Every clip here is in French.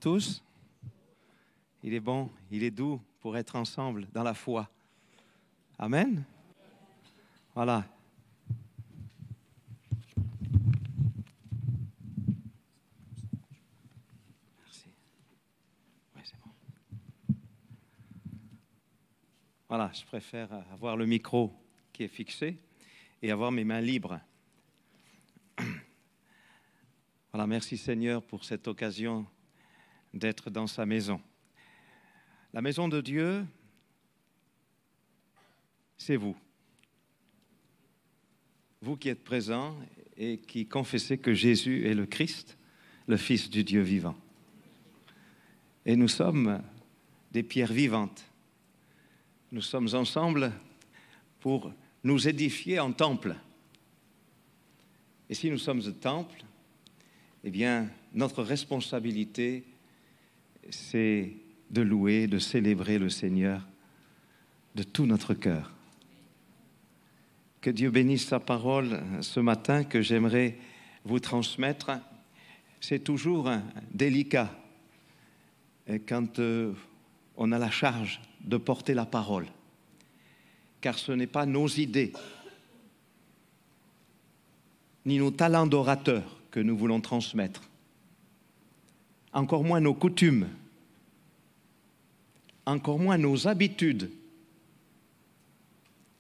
tous. Il est bon, il est doux pour être ensemble dans la foi. Amen. Voilà. Merci. Ouais, c'est bon. Voilà, je préfère avoir le micro qui est fixé et avoir mes mains libres. Voilà, merci Seigneur pour cette occasion d'être dans sa maison. La maison de Dieu, c'est vous. Vous qui êtes présents et qui confessez que Jésus est le Christ, le Fils du Dieu vivant. Et nous sommes des pierres vivantes. Nous sommes ensemble pour nous édifier en temple. Et si nous sommes un temple, eh bien, notre responsabilité, c'est de louer, de célébrer le Seigneur de tout notre cœur. Que Dieu bénisse sa parole ce matin que j'aimerais vous transmettre. C'est toujours délicat quand on a la charge de porter la parole, car ce n'est pas nos idées, ni nos talents d'orateur que nous voulons transmettre, encore moins nos coutumes, encore moins nos habitudes,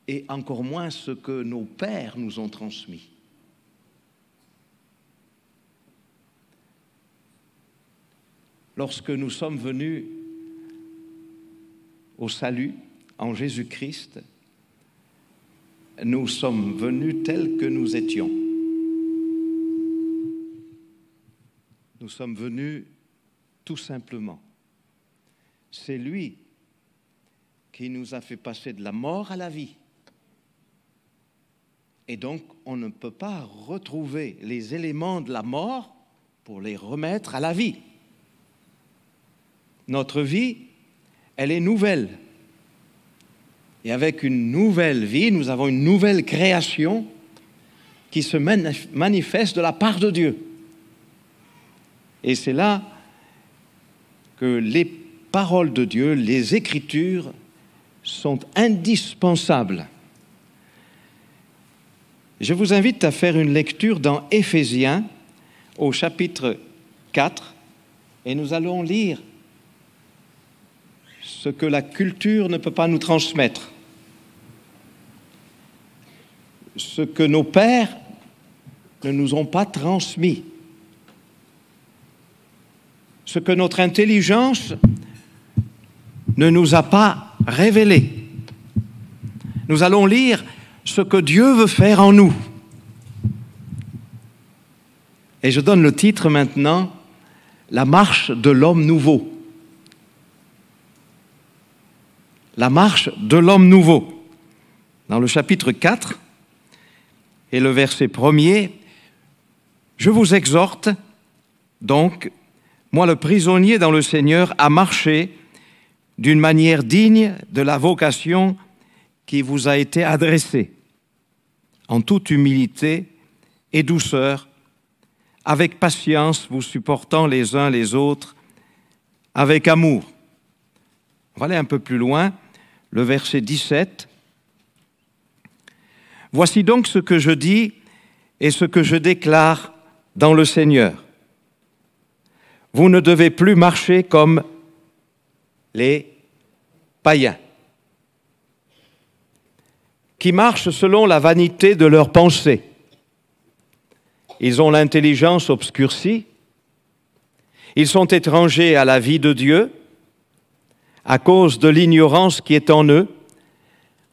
et encore moins ce que nos pères nous ont transmis. Lorsque nous sommes venus au salut en Jésus-Christ, nous sommes venus tels que nous étions. Nous sommes venus tout simplement. C'est lui qui nous a fait passer de la mort à la vie. Et donc, on ne peut pas retrouver les éléments de la mort pour les remettre à la vie. Notre vie, elle est nouvelle. Et avec une nouvelle vie, nous avons une nouvelle création qui se manifeste de la part de Dieu. Et c'est là que les paroles de Dieu, les Écritures, sont indispensables. Je vous invite à faire une lecture dans Éphésiens, au chapitre 4, et nous allons lire ce que la culture ne peut pas nous transmettre, ce que nos pères ne nous ont pas transmis, ce que notre intelligence ne nous a pas révélé. Nous allons lire ce que Dieu veut faire en nous. Et je donne le titre maintenant, La marche de l'homme nouveau. La marche de l'homme nouveau. Dans le chapitre 4 et le verset 1er, je vous exhorte donc, moi le prisonnier dans le Seigneur, à marcher d'une manière digne de la vocation qui vous a été adressée, en toute humilité et douceur, avec patience, vous supportant les uns les autres, avec amour. On va aller un peu plus loin, le verset 17. Voici donc ce que je dis et ce que je déclare dans le Seigneur. Vous ne devez plus marcher comme les païens, qui marchent selon la vanité de leurs pensées. Ils ont l'intelligence obscurcie, ils sont étrangers à la vie de Dieu, à cause de l'ignorance qui est en eux,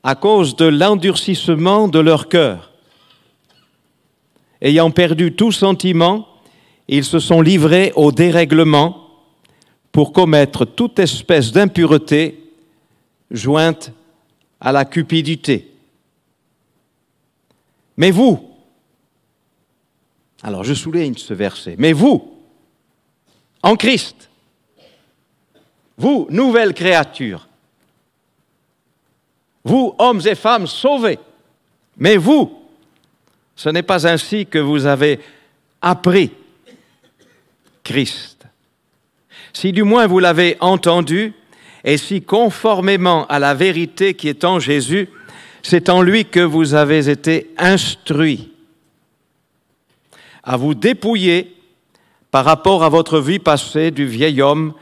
à cause de l'endurcissement de leur cœur. Ayant perdu tout sentiment, ils se sont livrés au dérèglement pour commettre toute espèce d'impureté jointe à la cupidité. Mais vous, alors je souligne ce verset, mais vous, en Christ, vous, nouvelle créature, vous, hommes et femmes sauvés, mais vous, ce n'est pas ainsi que vous avez appris Christ. Si du moins vous l'avez entendu, et si conformément à la vérité qui est en Jésus, c'est en lui que vous avez été instruits, à vous dépouiller par rapport à votre vie passée du vieil homme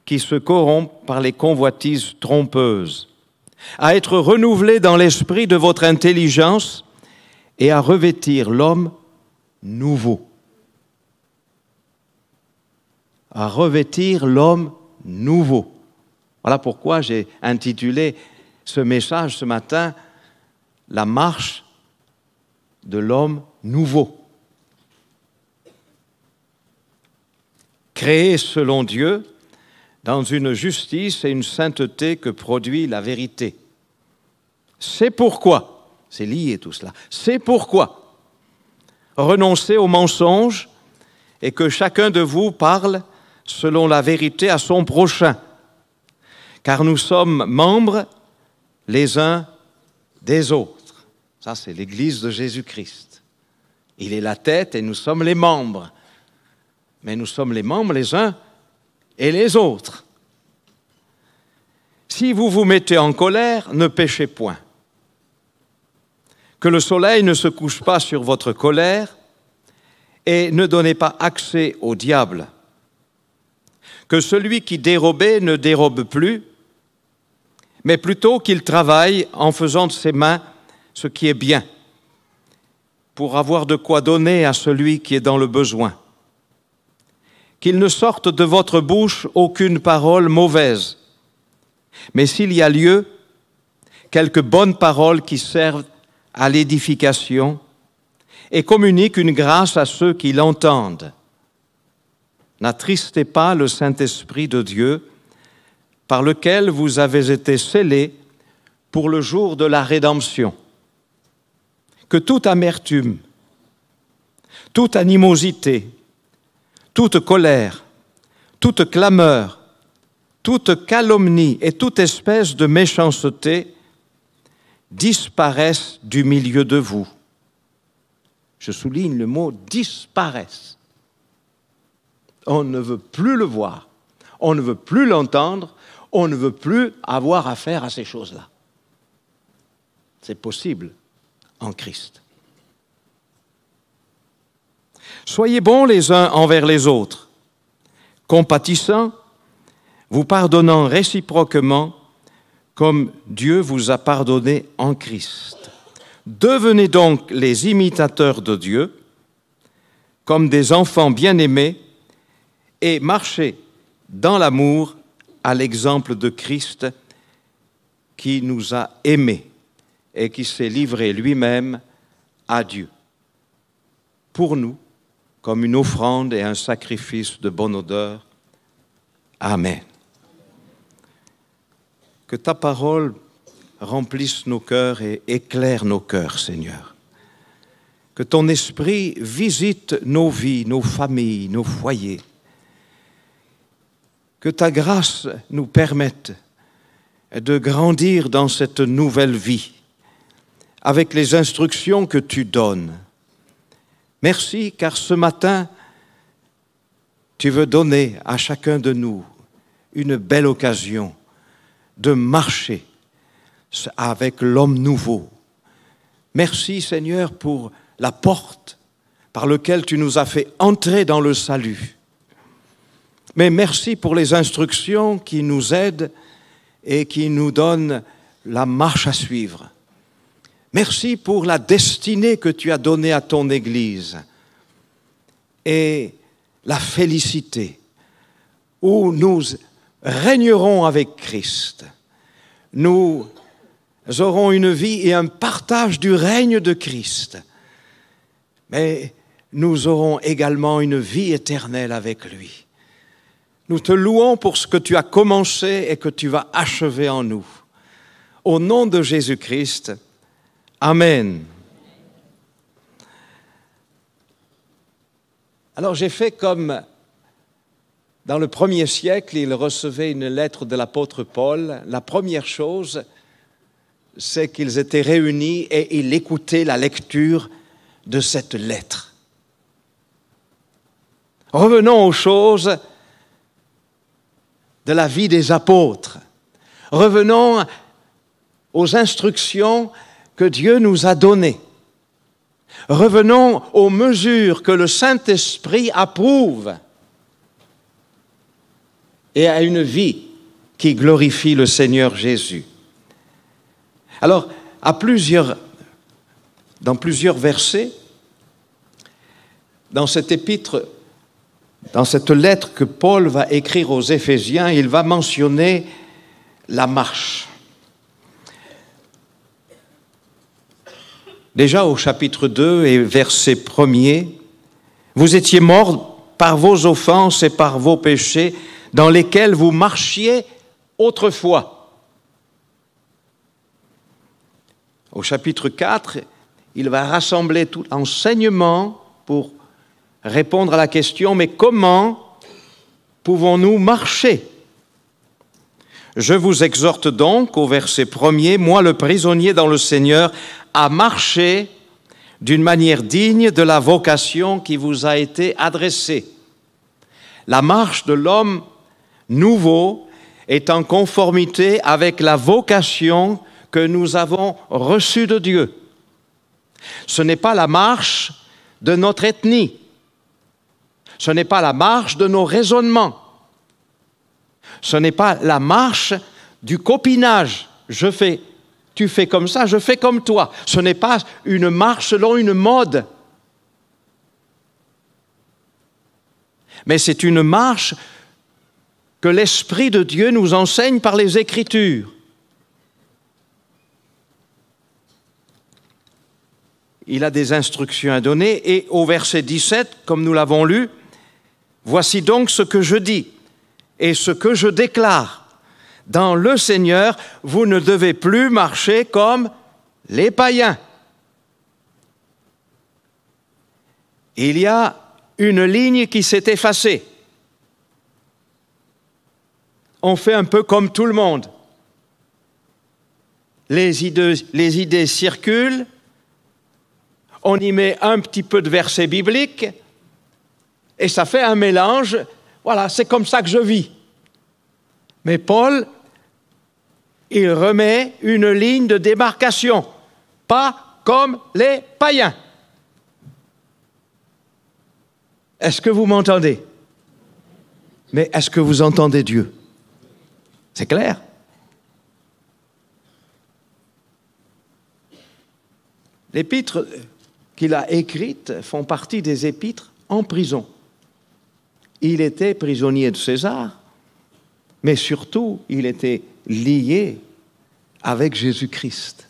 qui se corrompt par les convoitises trompeuses, à être renouvelé dans l'esprit de votre intelligence et à revêtir l'homme nouveau. À revêtir l'homme nouveau. Voilà pourquoi j'ai intitulé ce message ce matin « La marche de l'homme nouveau ». Créé selon Dieu, dans une justice et une sainteté que produit la vérité. C'est pourquoi, c'est lié tout cela, c'est pourquoi renoncez au mensonge et que chacun de vous parle selon la vérité à son prochain, car nous sommes membres les uns des autres. Ça, c'est l'Église de Jésus-Christ. Il est la tête et nous sommes les membres. Mais nous sommes les membres les uns et les autres. Si vous vous mettez en colère, ne péchez point. Que le soleil ne se couche pas sur votre colère et ne donnez pas accès au diable. Que celui qui dérobait ne dérobe plus, mais plutôt qu'il travaille en faisant de ses mains ce qui est bien, pour avoir de quoi donner à celui qui est dans le besoin. Qu'il ne sorte de votre bouche aucune parole mauvaise, mais s'il y a lieu, quelques bonnes paroles qui servent à l'édification et communiquent une grâce à ceux qui l'entendent. N'attristez pas le Saint-Esprit de Dieu, par lequel vous avez été scellés pour le jour de la rédemption. Que toute amertume, toute animosité, toute colère, toute clameur, toute calomnie et toute espèce de méchanceté disparaissent du milieu de vous. Je souligne le mot « disparaissent ». On ne veut plus le voir, on ne veut plus l'entendre, on ne veut plus avoir affaire à ces choses-là. C'est possible en Christ. Soyez bons les uns envers les autres, compatissants, vous pardonnant réciproquement comme Dieu vous a pardonné en Christ. Devenez donc les imitateurs de Dieu, comme des enfants bien-aimés, et marchez dans l'amour à l'exemple de Christ qui nous a aimés et qui s'est livré lui-même à Dieu. Pour nous, comme une offrande et un sacrifice de bonne odeur. Amen. Que ta parole remplisse nos cœurs et éclaire nos cœurs, Seigneur. Que ton esprit visite nos vies, nos familles, nos foyers. Que ta grâce nous permette de grandir dans cette nouvelle vie avec les instructions que tu donnes. Merci, car ce matin, tu veux donner à chacun de nous une belle occasion de marcher avec l'homme nouveau. Merci, Seigneur, pour la porte par laquelle tu nous as fait entrer dans le salut. Mais merci pour les instructions qui nous aident et qui nous donnent la marche à suivre. Merci pour la destinée que tu as donnée à ton Église et la félicité où nous régnerons avec Christ. Nous aurons une vie et un partage du règne de Christ, mais nous aurons également une vie éternelle avec lui. Nous te louons pour ce que tu as commencé et que tu vas achever en nous. Au nom de Jésus-Christ, Amen. Alors j'ai fait comme dans le 1er siècle, il recevait une lettre de l'apôtre Paul. La première chose, c'est qu'ils étaient réunis et ils écoutaient la lecture de cette lettre. Revenons aux choses de la vie des apôtres. Revenons aux instructions que Dieu nous a données. Revenons aux mesures que le Saint-Esprit approuve et à une vie qui glorifie le Seigneur Jésus. Alors, dans plusieurs versets, dans cet épître, dans cette lettre que Paul va écrire aux Éphésiens, il va mentionner la marche. Déjà au chapitre 2 et verset 1er, « Vous étiez morts par vos offenses et par vos péchés, dans lesquels vous marchiez autrefois. » Au chapitre 4, il va rassembler tout l'enseignement pour répondre à la question « Mais comment pouvons-nous marcher ?» Je vous exhorte donc, au verset 1er, « Moi, le prisonnier dans le Seigneur, à marcher d'une manière digne de la vocation qui vous a été adressée. » La marche de l'homme nouveau est en conformité avec la vocation que nous avons reçue de Dieu. Ce n'est pas la marche de notre ethnie. Ce n'est pas la marche de nos raisonnements. Ce n'est pas la marche du copinage. Tu fais comme ça, je fais comme toi. Ce n'est pas une marche selon une mode. Mais c'est une marche que l'Esprit de Dieu nous enseigne par les Écritures. Il a des instructions à donner et au verset 17, comme nous l'avons lu, « Voici donc ce que je dis et ce que je déclare. Dans le Seigneur, vous ne devez plus marcher comme les païens. » Il y a une ligne qui s'est effacée. On fait un peu comme tout le monde. Les idées circulent, on y met un petit peu de versets bibliques et ça fait un mélange. Voilà, c'est comme ça que je vis. Mais Paul, il remet une ligne de démarcation, pas comme les païens. Est-ce que vous m'entendez? Mais est-ce que vous entendez Dieu? C'est clair. L'épître qu'il a écrite font partie des épîtres en prison. Il était prisonnier de César, mais surtout, il était lié avec Jésus-Christ.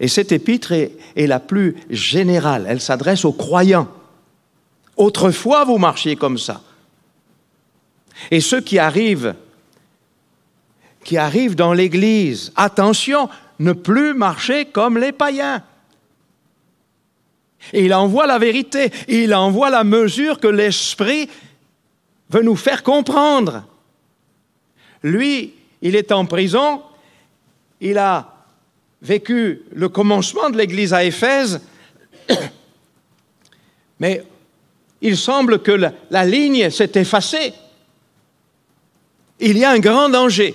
Et cette épître est la plus générale. Elle s'adresse aux croyants. Autrefois, vous marchiez comme ça. Et ceux qui arrivent dans l'Église, attention, ne plus marcher comme les païens. Il envoie la vérité, il envoie la mesure que l'Esprit veut nous faire comprendre. Lui, il est en prison, il a vécu le commencement de l'Église à Éphèse, mais il semble que la ligne s'est effacée. Il y a un grand danger.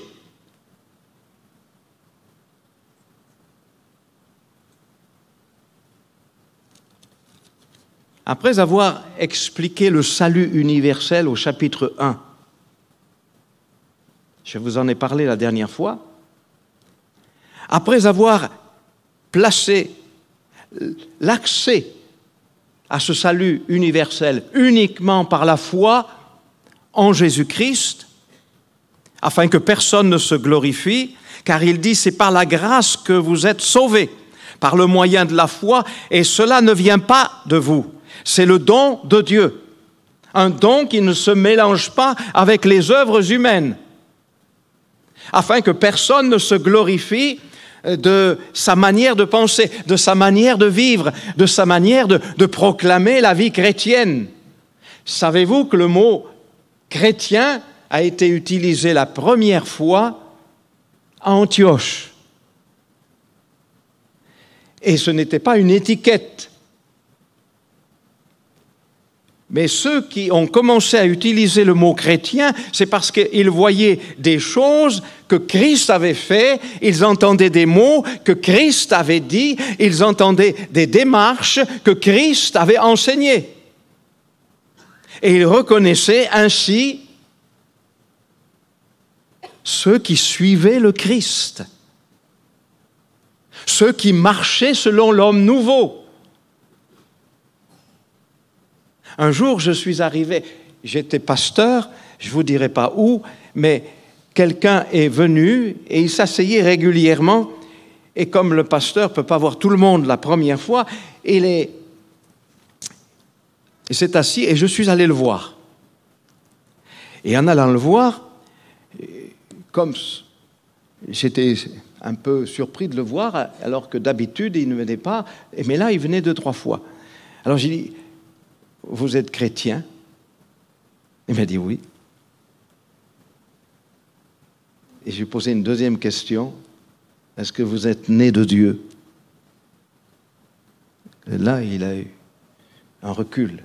Après avoir expliqué le salut universel au chapitre 1, je vous en ai parlé la dernière fois, après avoir placé l'accès à ce salut universel uniquement par la foi en Jésus-Christ, afin que personne ne se glorifie, car il dit, c'est par la grâce que vous êtes sauvés, par le moyen de la foi, et cela ne vient pas de vous. C'est le don de Dieu, un don qui ne se mélange pas avec les œuvres humaines, afin que personne ne se glorifie de sa manière de penser, de sa manière de vivre, de sa manière de proclamer la vie chrétienne. Savez-vous que le mot chrétien a été utilisé la première fois à Antioche? Et ce n'était pas une étiquette, Mais ceux qui ont commencé à utiliser le mot chrétien, c'est parce qu'ils voyaient des choses que Christ avait fait, ils entendaient des mots que Christ avait dit, ils entendaient des démarches que Christ avait enseignées. Et ils reconnaissaient ainsi ceux qui suivaient le Christ, ceux qui marchaient selon l'homme nouveau. Un jour, je suis arrivé, j'étais pasteur, je ne vous dirai pas où, mais quelqu'un est venu et il s'asseyait régulièrement. Et comme le pasteur ne peut pas voir tout le monde la première fois, il s'est assis et je suis allé le voir. Et en allant le voir, comme j'étais un peu surpris de le voir, alors que d'habitude, il ne venait pas, mais là, il venait 2-3 fois. Alors j'ai dit, vous êtes chrétien? Il m'a dit oui. Et je lui ai posé une deuxième question. Est-ce que vous êtes né de Dieu? Et là, il a eu un recul.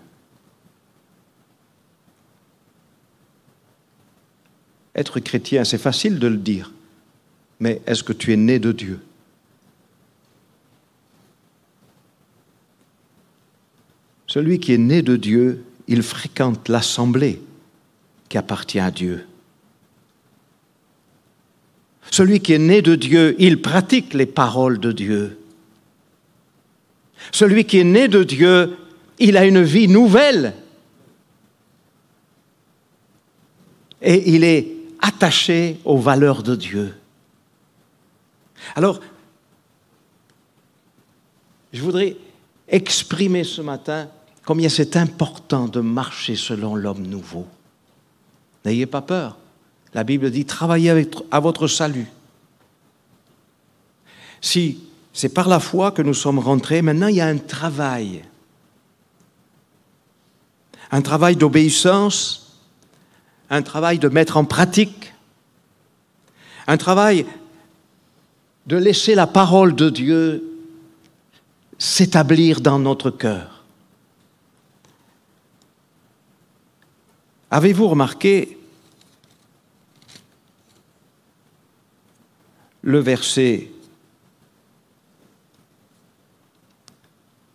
Être chrétien, c'est facile de le dire. Mais est-ce que tu es né de Dieu? Celui qui est né de Dieu, il fréquente l'assemblée qui appartient à Dieu. Celui qui est né de Dieu, il pratique les paroles de Dieu. Celui qui est né de Dieu, il a une vie nouvelle. Et il est attaché aux valeurs de Dieu. Alors, je voudrais exprimer ce matin combien c'est important de marcher selon l'homme nouveau. N'ayez pas peur. La Bible dit « Travaillez à votre salut ». Si c'est par la foi que nous sommes rentrés, maintenant il y a un travail d'obéissance, un travail de mettre en pratique, un travail de laisser la parole de Dieu s'établir dans notre cœur. Avez-vous remarqué le verset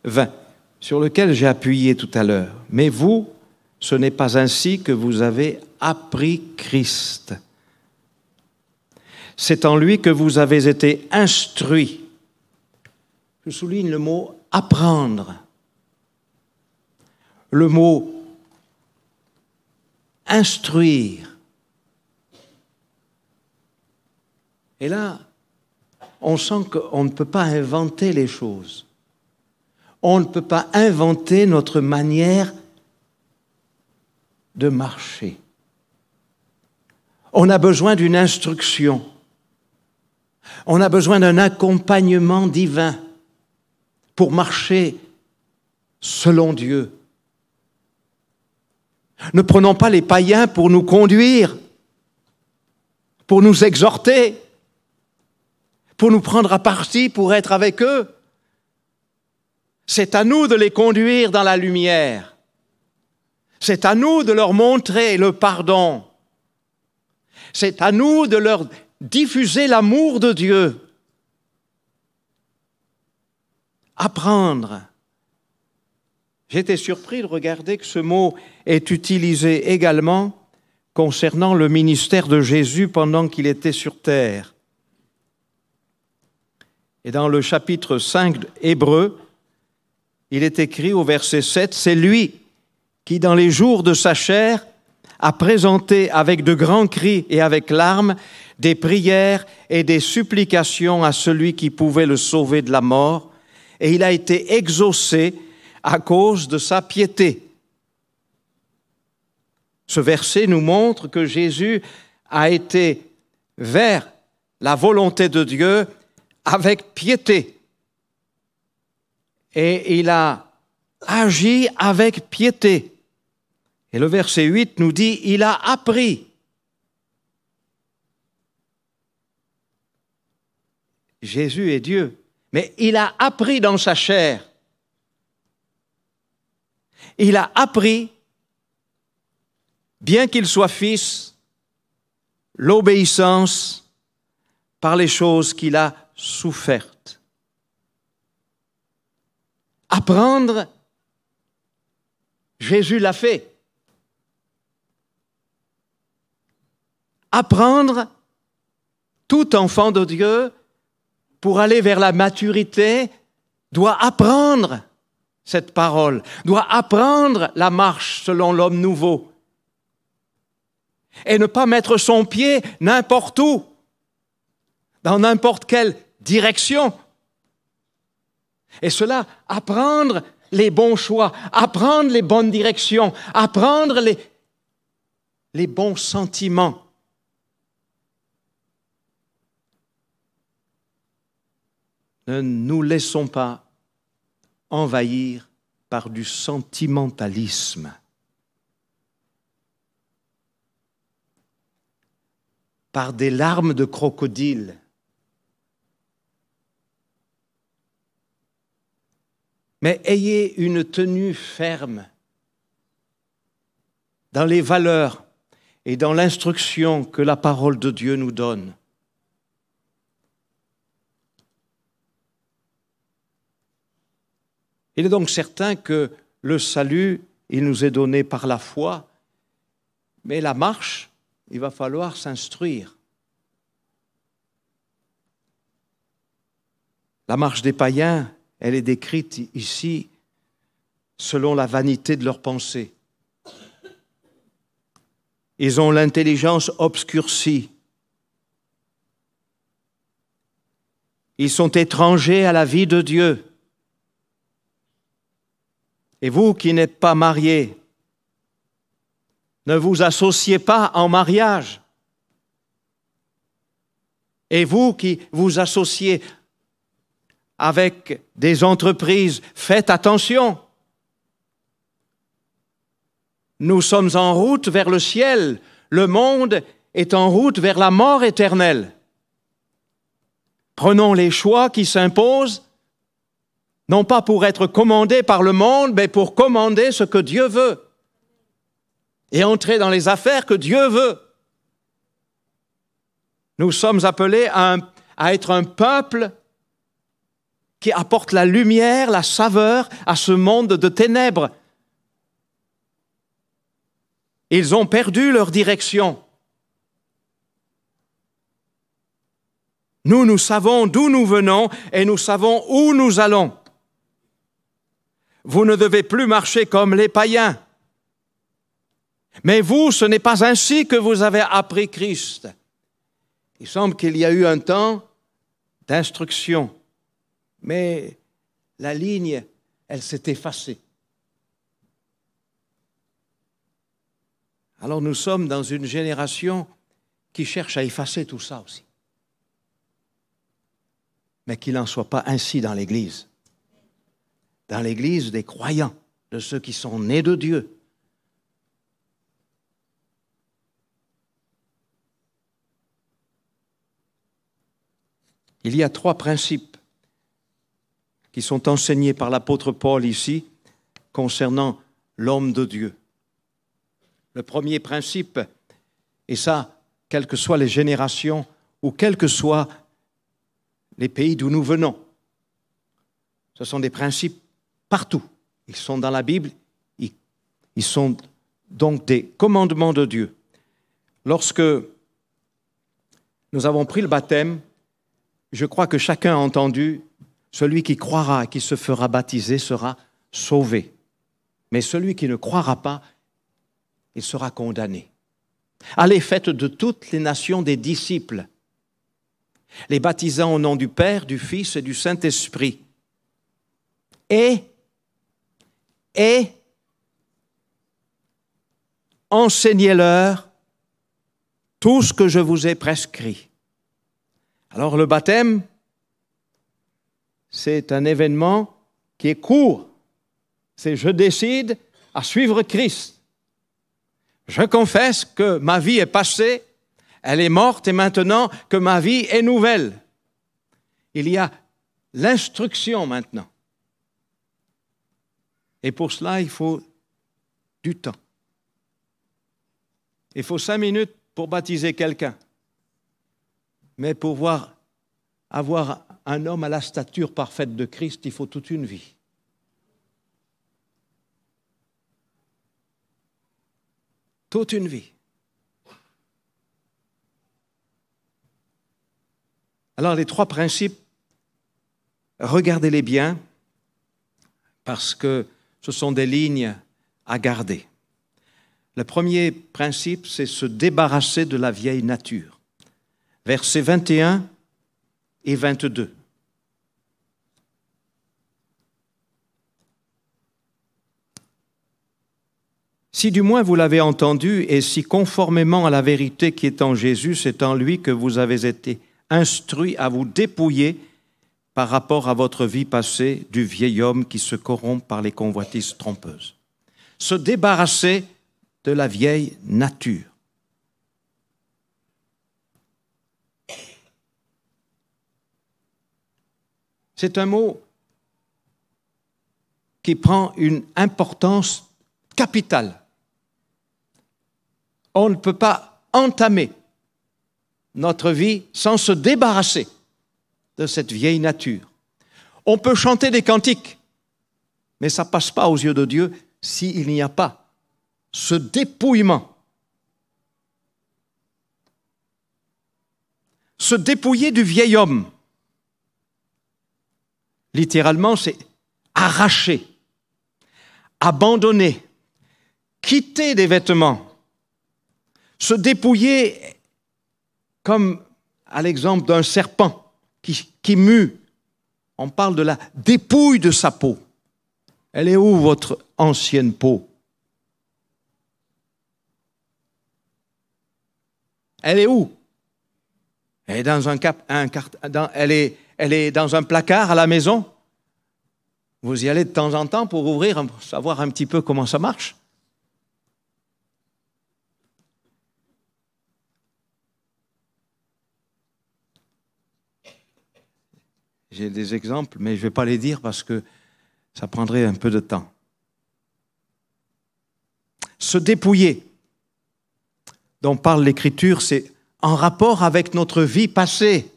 20, sur lequel j'ai appuyé tout à l'heure? Mais vous, ce n'est pas ainsi que vous avez appris Christ. C'est en lui que vous avez été instruits. Je souligne le mot « apprendre », le mot « instruire ». Et là, on sent qu'on ne peut pas inventer les choses. On ne peut pas inventer notre manière de marcher. On a besoin d'une instruction. On a besoin d'un accompagnement divin pour marcher selon Dieu. Ne prenons pas les païens pour nous conduire, pour nous exhorter, pour nous prendre à partie, pour être avec eux. C'est à nous de les conduire dans la lumière. C'est à nous de leur montrer le pardon. C'est à nous de leur diffuser l'amour de Dieu. Apprendre. J'étais surpris de regarder que ce mot est utilisé également concernant le ministère de Jésus pendant qu'il était sur terre. Et dans le chapitre 5 d'Hébreux, il est écrit au verset 7, « C'est lui qui, dans les jours de sa chair, a présenté avec de grands cris et avec larmes des prières et des supplications à celui qui pouvait le sauver de la mort, et il a été exaucé à cause de sa piété. » Ce verset nous montre que Jésus a été vers la volonté de Dieu avec piété. Et il a agi avec piété. Et le verset 8 nous dit, il a appris. Jésus est Dieu, mais il a appris dans sa chair. Il a appris bien qu'il soit fils, l'obéissance par les choses qu'il a souffertes. Apprendre, Jésus l'a fait. Apprendre, tout enfant de Dieu, pour aller vers la maturité, doit apprendre cette parole, doit apprendre la marche selon l'homme nouveau et ne pas mettre son pied n'importe où, dans n'importe quelle direction. Et cela, apprendre les bons choix, apprendre les bonnes directions, apprendre les bons sentiments. Ne nous laissons pas envahir par du sentimentalisme, par des larmes de crocodile. Mais ayez une tenue ferme dans les valeurs et dans l'instruction que la parole de Dieu nous donne. Il est donc certain que le salut, il nous est donné par la foi, mais la marche, il va falloir s'instruire. La marche des païens, elle est décrite ici selon la vanité de leurs pensées. Ils ont l'intelligence obscurcie. Ils sont étrangers à la vie de Dieu. Et vous qui n'êtes pas mariés, ne vous associez pas en mariage. Et vous qui vous associez avec des entreprises, faites attention. Nous sommes en route vers le ciel. Le monde est en route vers la mort éternelle. Prenons les choix qui s'imposent, non pas pour être commandés par le monde, mais pour commander ce que Dieu veut et entrer dans les affaires que Dieu veut. Nous sommes appelés à être un peuple qui apporte la lumière, la saveur à ce monde de ténèbres. Ils ont perdu leur direction. Nous savons d'où nous venons et nous savons où nous allons. Vous ne devez plus marcher comme les païens. Mais vous, ce n'est pas ainsi que vous avez appris Christ. Il semble qu'il y a eu un temps d'instruction, mais la ligne, elle s'est effacée. Alors nous sommes dans une génération qui cherche à effacer tout ça aussi. Mais qu'il n'en soit pas ainsi dans l'Église. Dans l'Église des croyants, de ceux qui sont nés de Dieu. Il y a 3 principes qui sont enseignés par l'apôtre Paul ici concernant l'homme de Dieu. Le premier principe, et ça, quelles que soient les générations ou quels que soient les pays d'où nous venons, ce sont des principes partout. Ils sont dans la Bible, ils sont donc des commandements de Dieu. Lorsque nous avons pris le baptême, je crois que chacun a entendu, celui qui croira et qui se fera baptiser sera sauvé. Mais celui qui ne croira pas, il sera condamné. Allez, faites de toutes les nations des disciples, les baptisant au nom du Père, du Fils et du Saint-Esprit. Et enseignez-leur tout ce que je vous ai prescrit. Alors le baptême, c'est un événement qui est court. C'est je décide à suivre Christ. Je confesse que ma vie est passée, elle est morte et maintenant que ma vie est nouvelle. Il y a l'instruction maintenant. Et pour cela, il faut du temps. Il faut 5 minutes pour baptiser quelqu'un. Mais pour avoir un homme à la stature parfaite de Christ, il faut toute une vie. Toute une vie. Alors les 3 principes, regardez-les bien, parce que ce sont des lignes à garder. Le premier principe, c'est se débarrasser de la vieille nature. Versets 21 et 22. Si du moins vous l'avez entendu, et si conformément à la vérité qui est en Jésus, c'est en lui que vous avez été instruits à vous dépouiller par rapport à votre vie passée du vieil homme qui se corrompt par les convoitises trompeuses. Se débarrasser de la vieille nature. C'est un mot qui prend une importance capitale. On ne peut pas entamer notre vie sans se débarrasser de cette vieille nature. On peut chanter des cantiques, mais ça ne passe pas aux yeux de Dieu s'il n'y a pas ce dépouillement. Se dépouiller du vieil homme. Littéralement, c'est arracher, abandonner, quitter des vêtements. Se dépouiller comme à l'exemple d'un serpent qui mue. On parle de la dépouille de sa peau. Elle est où votre ancienne peau? Elle est où? Elle est dans elle est dans un placard à la maison. Vous y allez de temps en temps pour ouvrir, savoir un petit peu comment ça marche. J'ai des exemples, mais je ne vais pas les dire parce que ça prendrait un peu de temps. Se dépouiller, dont parle l'Écriture, c'est en rapport avec notre vie passée.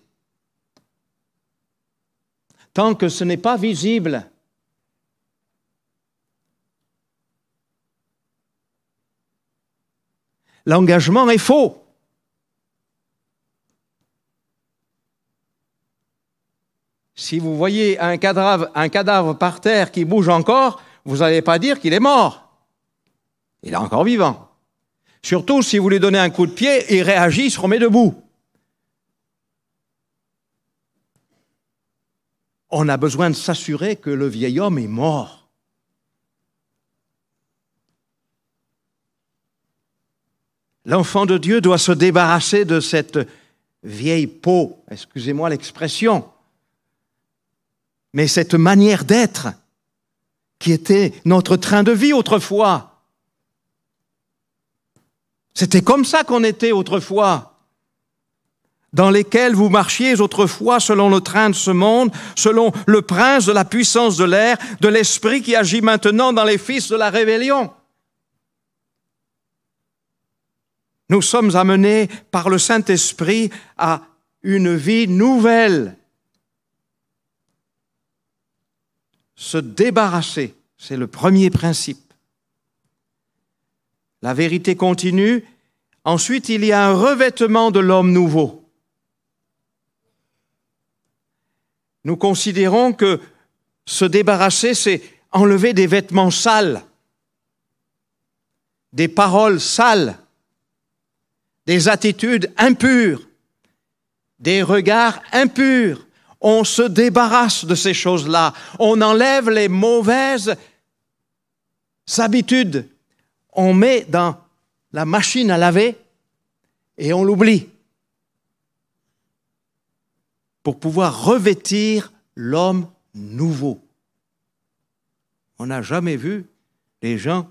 Tant que ce n'est pas visible, l'engagement est faux. Si vous voyez un cadavre par terre qui bouge encore, vous n'allez pas dire qu'il est mort. Il est encore vivant. Surtout si vous lui donnez un coup de pied, il réagit, il se remet debout. On a besoin de s'assurer que le vieil homme est mort. L'enfant de Dieu doit se débarrasser de cette vieille peau, excusez-moi l'expression, mais cette manière d'être qui était notre train de vie autrefois. C'était comme ça qu'on était autrefois, dans lesquels vous marchiez autrefois selon le train de ce monde, selon le prince de la puissance de l'air, de l'esprit qui agit maintenant dans les fils de la rébellion. Nous sommes amenés par le Saint-Esprit à une vie nouvelle. Se débarrasser, c'est le premier principe. La vérité continue. Ensuite, il y a un revêtement de l'homme nouveau. Nous considérons que se débarrasser, c'est enlever des vêtements sales, des paroles sales, des attitudes impures, des regards impurs. On se débarrasse de ces choses-là. On enlève les mauvaises habitudes. On met dans la machine à laver et on l'oublie pour pouvoir revêtir l'homme nouveau. On n'a jamais vu les gens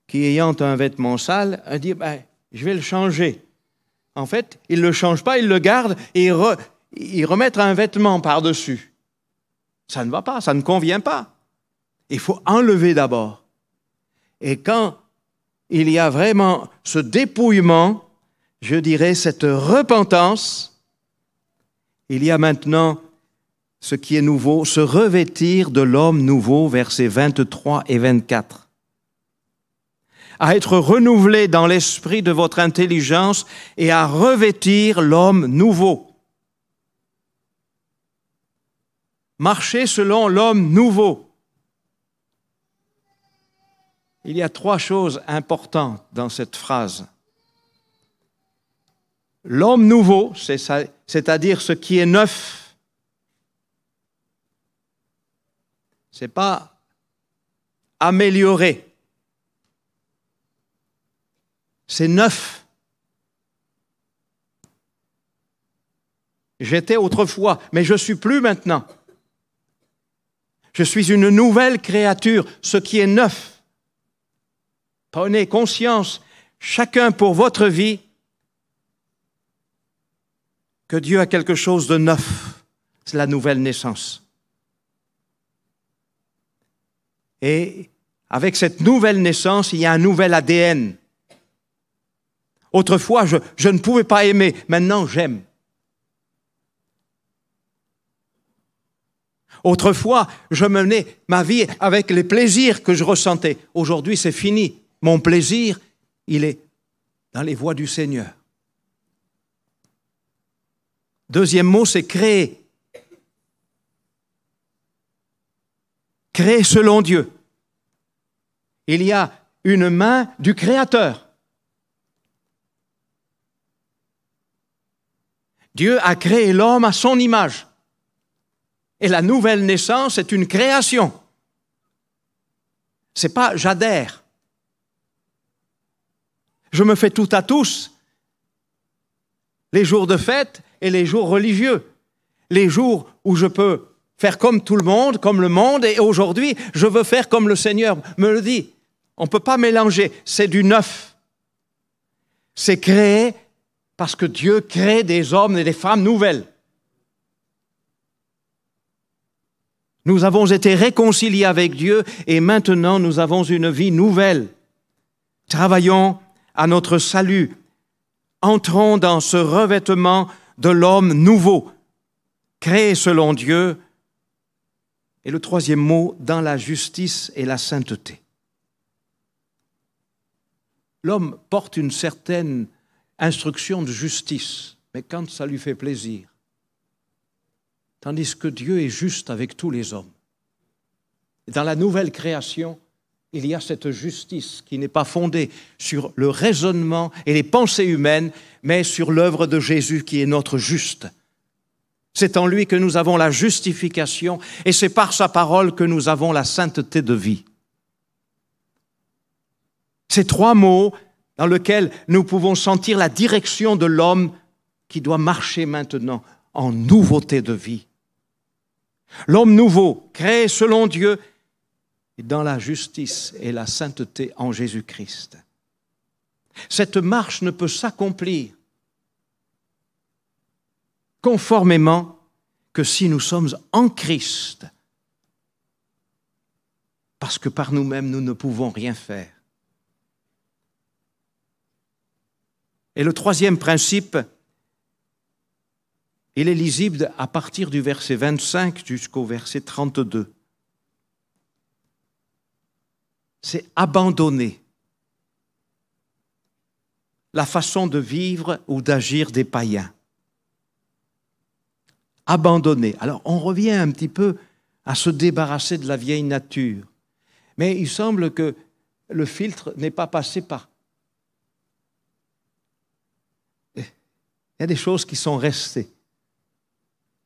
qui, ayant un vêtement sale, disent « je vais le changer ». En fait, ils ne le changent pas, ils le gardent et ils remettent un vêtement par-dessus. Ça ne va pas, ça ne convient pas. Il faut enlever d'abord. Et quand il y a vraiment ce dépouillement, je dirais cette repentance. Il y a maintenant ce qui est nouveau, se revêtir de l'homme nouveau, versets 23 et 24. À être renouvelé dans l'esprit de votre intelligence et à revêtir l'homme nouveau. Marcher selon l'homme nouveau. Il y a 3 choses importantes dans cette phrase. L'homme nouveau, c'est-à-dire ce qui est neuf. Ce n'est pas amélioré. C'est neuf. J'étais autrefois, mais je ne suis plus maintenant. Je suis une nouvelle créature, ce qui est neuf. Prenez conscience, chacun pour votre vie, que Dieu a quelque chose de neuf. C'est la nouvelle naissance. Et avec cette nouvelle naissance, il y a un nouvel ADN. Autrefois, je ne pouvais pas aimer. Maintenant, j'aime. Autrefois, je menais ma vie avec les plaisirs que je ressentais. Aujourd'hui, c'est fini. Mon plaisir, il est dans les voies du Seigneur. Deuxième mot, c'est créer. Créer selon Dieu. Il y a une main du Créateur. Dieu a créé l'homme à son image. Et la nouvelle naissance est une création. Ce n'est pas j'adhère. Je me fais tout à tous. Les jours de fête et les jours religieux. Les jours où je peux faire comme tout le monde, comme le monde, et aujourd'hui, je veux faire comme le Seigneur me le dit. On ne peut pas mélanger, c'est du neuf. C'est créé parce que Dieu crée des hommes et des femmes nouvelles. Nous avons été réconciliés avec Dieu et maintenant nous avons une vie nouvelle. Travaillons à notre salut. Entrons dans ce revêtement de l'homme nouveau, créé selon Dieu. Et le troisième mot, dans la justice et la sainteté. L'homme porte une certaine instruction de justice, mais quand ça lui fait plaisir. Tandis que Dieu est juste avec tous les hommes. Dans la nouvelle création, il y a cette justice qui n'est pas fondée sur le raisonnement et les pensées humaines, mais sur l'œuvre de Jésus qui est notre juste. C'est en lui que nous avons la justification et c'est par sa parole que nous avons la sainteté de vie. Ces 3 mots dans lesquels nous pouvons sentir la direction de l'homme qui doit marcher maintenant en nouveauté de vie. L'homme nouveau, créé selon Dieu, et dans la justice et la sainteté en Jésus-Christ. Cette marche ne peut s'accomplir conformément que si nous sommes en Christ, parce que par nous-mêmes, nous ne pouvons rien faire. Et le troisième principe, il est lisible à partir du verset 25 jusqu'au verset 32. C'est abandonner la façon de vivre ou d'agir des païens. Abandonner. Alors, on revient un petit peu à se débarrasser de la vieille nature. Mais il semble que le filtre n'est pas passé par. Il y a des choses qui sont restées.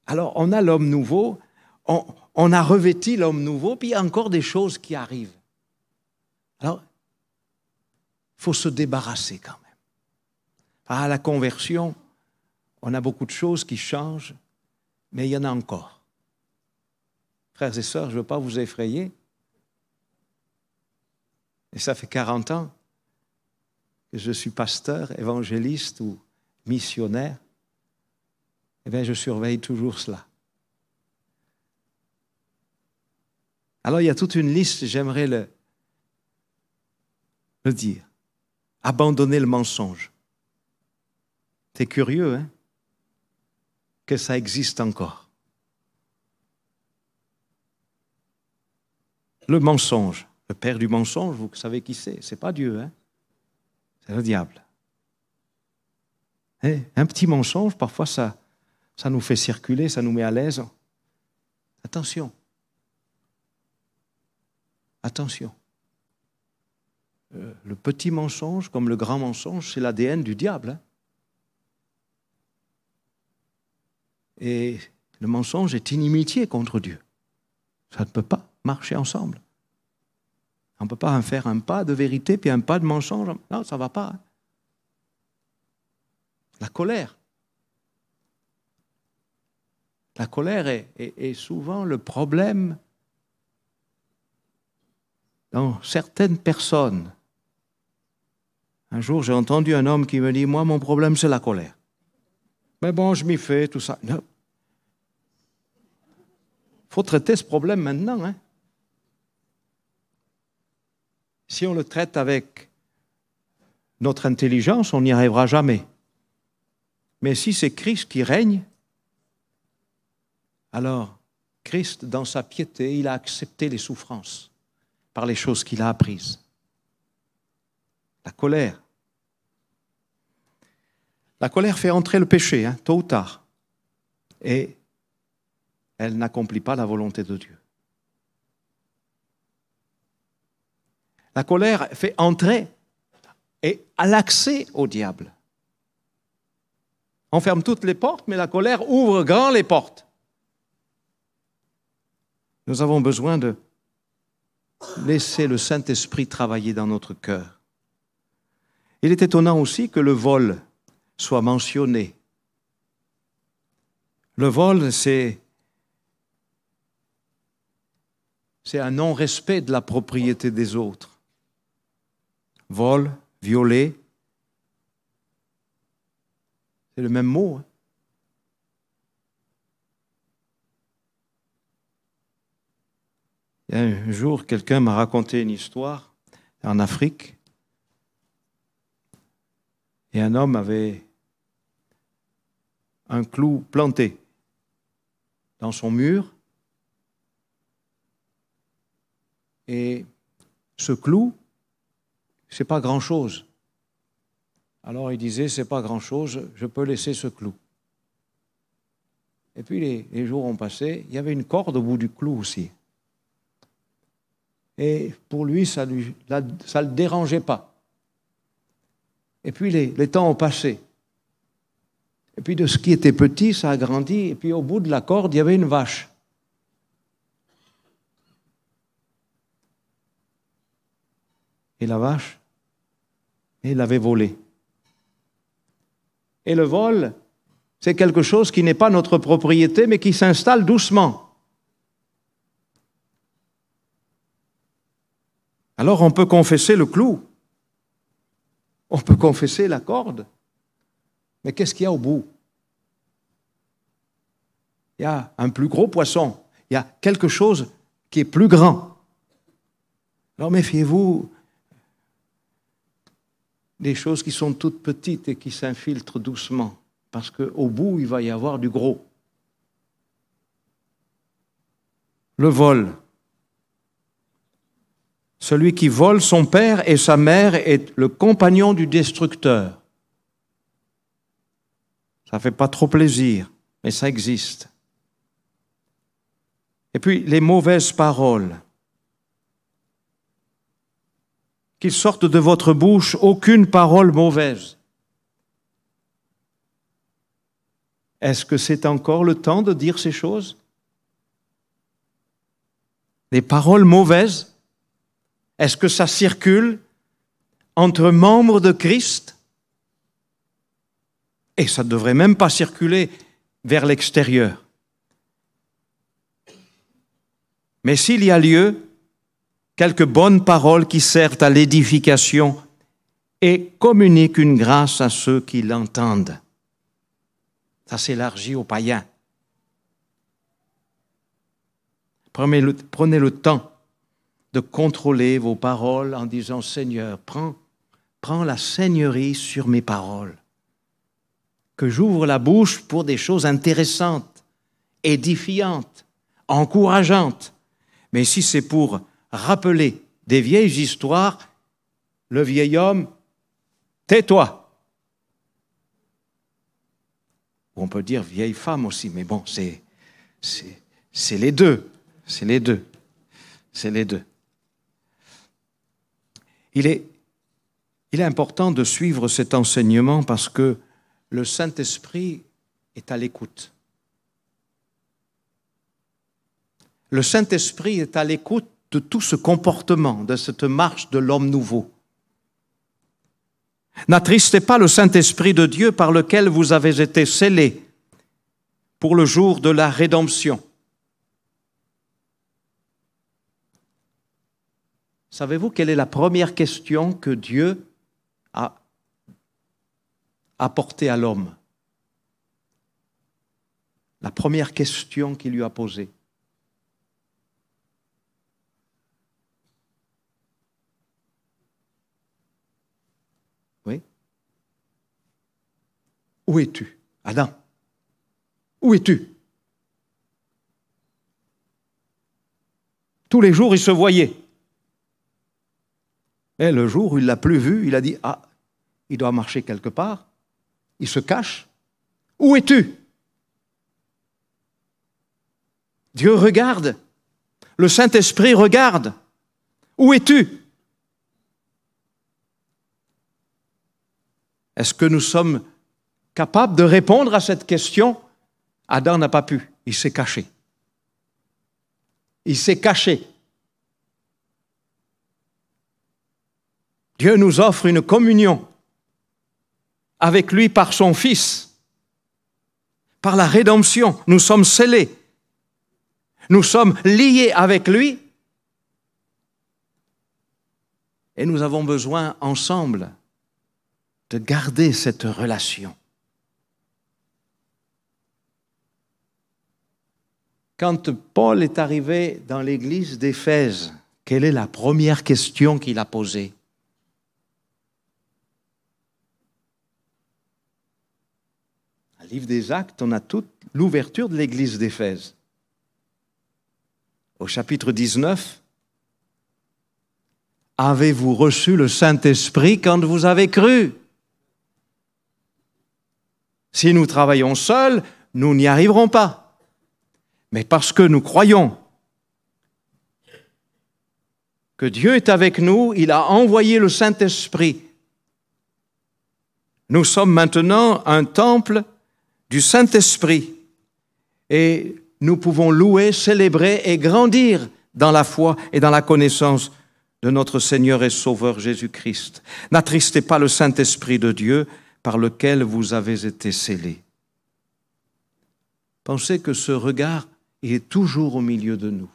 Alors, on a l'homme nouveau, on a revêti l'homme nouveau, puis il y a encore des choses qui arrivent. Alors, il faut se débarrasser quand même. À la conversion, on a beaucoup de choses qui changent, mais il y en a encore. Frères et sœurs, je ne veux pas vous effrayer. Et ça fait 40 ans que je suis pasteur, évangéliste ou missionnaire. Eh bien, je surveille toujours cela. Alors, il y a toute une liste, j'aimerais le dire. abandonner le mensonge. C'est curieux, hein, que ça existe encore. Le mensonge, le père du mensonge, vous savez qui c'est? C'est pas Dieu, hein? C'est le diable. Et un petit mensonge, parfois ça nous fait circuler, ça nous met à l'aise. Attention. Attention. Le petit mensonge, comme le grand mensonge, c'est l'ADN du diable. Hein? Et le mensonge est inimitié contre Dieu. Ça ne peut pas marcher ensemble. On ne peut pas faire un pas de vérité puis un pas de mensonge. Non, ça ne va pas. Hein? La colère. La colère est souvent le problème dans certaines personnes. Un jour, j'ai entendu un homme qui me dit, moi, mon problème, c'est la colère. Mais bon, je m'y fais, tout ça. Non. Il faut traiter ce problème maintenant. Hein? Si on le traite avec notre intelligence, on n'y arrivera jamais. Mais si c'est Christ qui règne, alors Christ, dans sa piété, il a accepté les souffrances par les choses qu'il a apprises. La colère. La colère fait entrer le péché, hein, tôt ou tard. Et elle n'accomplit pas la volonté de Dieu. La colère fait entrer et à l'accès au diable. On ferme toutes les portes, mais la colère ouvre grand les portes. Nous avons besoin de laisser le Saint-Esprit travailler dans notre cœur. Il est étonnant aussi que le vol soit mentionné. Le vol, c'est un non-respect de la propriété des autres. Vol, violer, c'est le même mot. Hein? Il y a un jour, quelqu'un m'a raconté une histoire en Afrique. Et un homme avait un clou planté dans son mur. Et ce clou, c'est pas grand-chose. Alors il disait, c'est pas grand-chose, je peux laisser ce clou. Et puis les jours ont passé, il y avait une corde au bout du clou aussi. Et pour lui, ça le dérangeait pas. Et puis les temps ont passé. Et puis de ce qui était petit, ça a grandi. Et puis au bout de la corde, il y avait une vache. Et la vache, il l'avait volée. Et le vol, c'est quelque chose qui n'est pas notre propriété, mais qui s'installe doucement. Alors on peut confesser le clou. On peut confesser la corde. Mais qu'est-ce qu'il y a au bout? Il y a un plus gros poisson. Il y a quelque chose qui est plus grand. Alors méfiez-vous des choses qui sont toutes petites et qui s'infiltrent doucement. Parce qu'au bout, il va y avoir du gros. Le vol. Celui qui vole son père et sa mère est le compagnon du destructeur. Ça ne fait pas trop plaisir, mais ça existe. Et puis, les mauvaises paroles. Qu'il sorte de votre bouche aucune parole mauvaise. Est-ce que c'est encore le temps de dire ces choses? Les paroles mauvaises? Est-ce que ça circule entre membres de Christ? Et ça ne devrait même pas circuler vers l'extérieur. Mais s'il y a lieu, quelques bonnes paroles qui servent à l'édification et communiquent une grâce à ceux qui l'entendent. Ça s'élargit aux païens. Prenez le temps de contrôler vos paroles en disant « Seigneur, prends prends la seigneurie sur mes paroles. Que j'ouvre la bouche pour des choses intéressantes, édifiantes, encourageantes. Mais si c'est pour rappeler des vieilles histoires, le vieil homme, tais-toi. On peut dire vieille femme aussi, mais bon, c'est les deux. C'est les deux. C'est les deux. Il est important de suivre cet enseignement parce que le Saint-Esprit est à l'écoute. Le Saint-Esprit est à l'écoute de tout ce comportement, de cette marche de l'homme nouveau. N'attristez pas le Saint-Esprit de Dieu par lequel vous avez été scellés pour le jour de la rédemption. Savez-vous quelle est la première question que Dieu a apportée à l'homme? La première question qu'il lui a posée. Oui? Où es-tu, Adam? Où es-tu? Tous les jours, il se voyait. Et le jour où il ne l'a plus vu, il a dit, ah, il doit marcher quelque part. Il se cache. Où es-tu? Dieu regarde. Le Saint-Esprit regarde. Où es-tu? Est-ce que nous sommes capables de répondre à cette question? Adam n'a pas pu. Il s'est caché. Il s'est caché. Dieu nous offre une communion avec lui par son Fils. Par la rédemption, nous sommes scellés. Nous sommes liés avec lui. Et nous avons besoin ensemble de garder cette relation. Quand Paul est arrivé dans l'église d'Éphèse, quelle est la première question qu'il a posée? Dans le livre des Actes, on a toute l'ouverture de l'église d'Éphèse. Au chapitre 19, « Avez-vous reçu le Saint-Esprit quand vous avez cru ?» Si nous travaillons seuls, nous n'y arriverons pas. Mais parce que nous croyons que Dieu est avec nous, il a envoyé le Saint-Esprit. Nous sommes maintenant un temple du Saint-Esprit et nous pouvons louer, célébrer et grandir dans la foi et dans la connaissance de notre Seigneur et Sauveur Jésus-Christ. N'attristez pas le Saint-Esprit de Dieu par lequel vous avez été scellés. Pensez que ce regard est toujours au milieu de nous.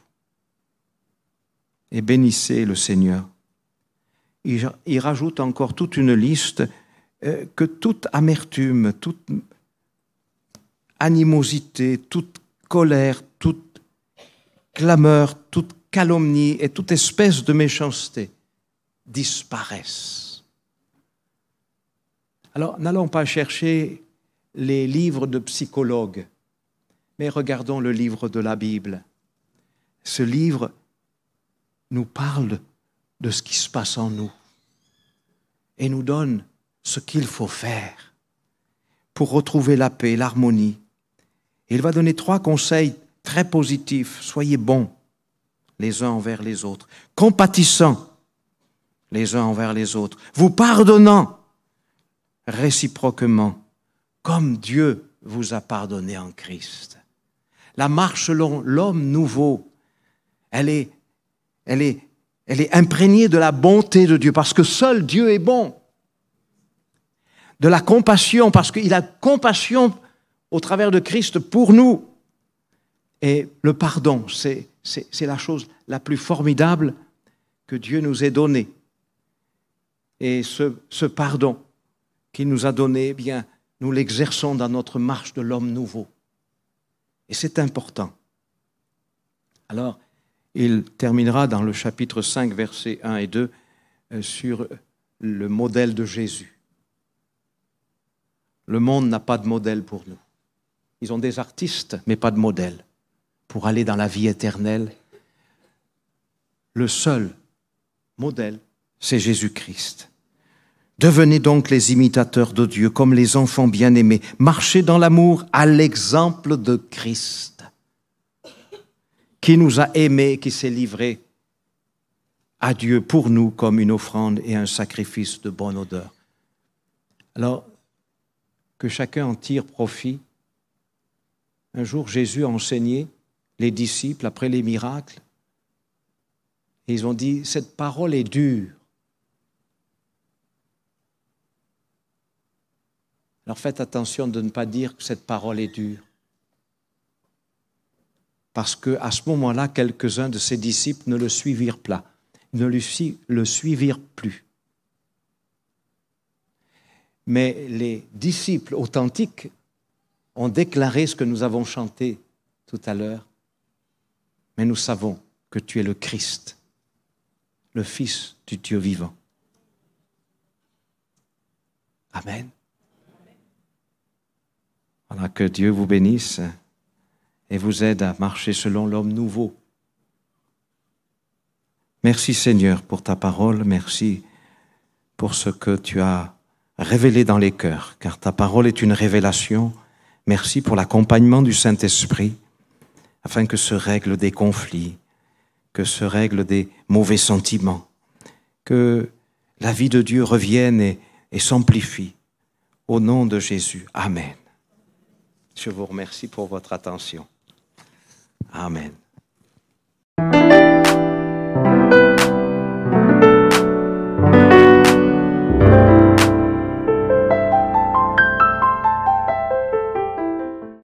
Et bénissez le Seigneur. Il rajoute encore toute une liste que toute amertume, toute animosité, toute colère, toute clameur, toute calomnie et toute espèce de méchanceté disparaissent. Alors, n'allons pas chercher les livres de psychologues, mais regardons le livre de la Bible. Ce livre nous parle de ce qui se passe en nous et nous donne ce qu'il faut faire pour retrouver la paix, l'harmonie. Il va donner 3 conseils très positifs. Soyez bons les uns envers les autres, compatissants les uns envers les autres, vous pardonnant réciproquement, comme Dieu vous a pardonné en Christ. La marche selon l'homme nouveau, elle est imprégnée de la bonté de Dieu, parce que seul Dieu est bon. De la compassion, parce qu'il a compassion au travers de Christ pour nous. Et le pardon, c'est la chose la plus formidable que Dieu nous ait donnée. Et ce pardon qu'il nous a donné, eh bien, nous l'exerçons dans notre marche de l'homme nouveau. Et c'est important. Alors, il terminera dans le chapitre 5, versets 1 et 2, sur le modèle de Jésus. Le monde n'a pas de modèle pour nous. Ils ont des artistes, mais pas de modèle. Pour aller dans la vie éternelle, le seul modèle, c'est Jésus-Christ. Devenez donc les imitateurs de Dieu, comme les enfants bien-aimés. Marchez dans l'amour à l'exemple de Christ, qui nous a aimés, qui s'est livré à Dieu pour nous comme une offrande et un sacrifice de bonne odeur. Alors, que chacun en tire profit. Un jour, Jésus a enseigné les disciples après les miracles. Et ils ont dit, cette parole est dure. Alors faites attention de ne pas dire que cette parole est dure. Parce qu'à ce moment-là, quelques-uns de ses disciples ne le suivirent pas, ne le suivirent plus. Mais les disciples authentiques ont déclaré ce que nous avons chanté tout à l'heure. Mais nous savons que tu es le Christ, le Fils du Dieu vivant. Amen. Voilà, que Dieu vous bénisse et vous aide à marcher selon l'homme nouveau. Merci Seigneur pour ta parole, merci pour ce que tu as révélé dans les cœurs, car ta parole est une révélation. Merci pour l'accompagnement du Saint-Esprit, afin que se règlent des conflits, que se règlent des mauvais sentiments, que la vie de Dieu revienne et s'amplifie. Au nom de Jésus. Amen. Je vous remercie pour votre attention. Amen.